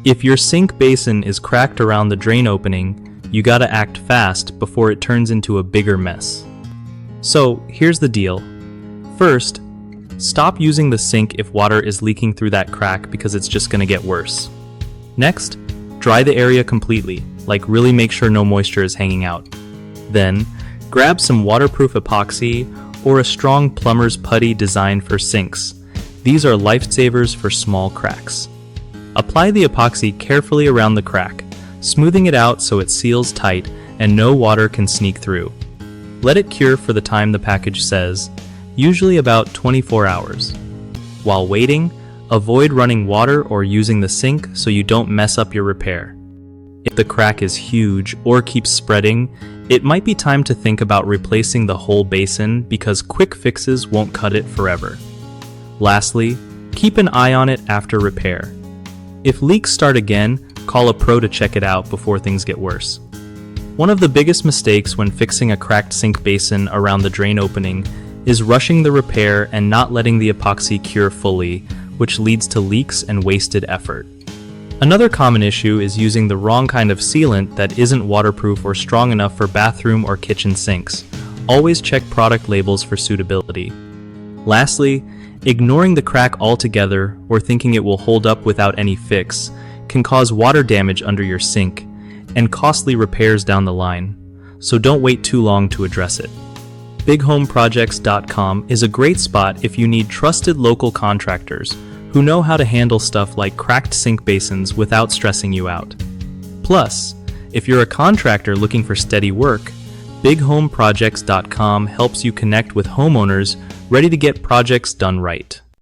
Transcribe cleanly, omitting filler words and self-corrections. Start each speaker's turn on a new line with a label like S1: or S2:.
S1: If your sink basin is cracked around the drain opening, you gotta act fast before it turns into a bigger mess. So here's the deal. First, stop using the sink if water is leaking through that crack because it's just gonna get worse. Next, dry the area completely, like really make sure no moisture is hanging out. Then, grab some waterproof epoxy or a strong plumber's putty designed for sinks. These are lifesavers for small cracks. Apply the epoxy carefully around the crack, smoothing it out so it seals tight and no water can sneak through. Let it cure for the time the package says, usually about 24 hours. While waiting, avoid running water or using the sink so you don't mess up your repair. If the crack is huge or keeps spreading, it might be time to think about replacing the whole basin because quick fixes won't cut it forever. Lastly, keep an eye on it after repair. If leaks start again, call a pro to check it out before things get worse. One of the biggest mistakes when fixing a cracked sink basin around the drain opening is rushing the repair and not letting the epoxy cure fully, which leads to leaks and wasted effort. Another common issue is using the wrong kind of sealant that isn't waterproof or strong enough for bathroom or kitchen sinks. Always check product labels for suitability. Lastly, ignoring the crack altogether or thinking it will hold up without any fix can cause water damage under your sink and costly repairs down the line, so don't wait too long to address it. BigHomeProjects.com is a great spot if you need trusted local contractors who know how to handle stuff like cracked sink basins without stressing you out. Plus, if you're a contractor looking for steady work, BigHomeProjects.com helps you connect with homeowners ready to get projects done right.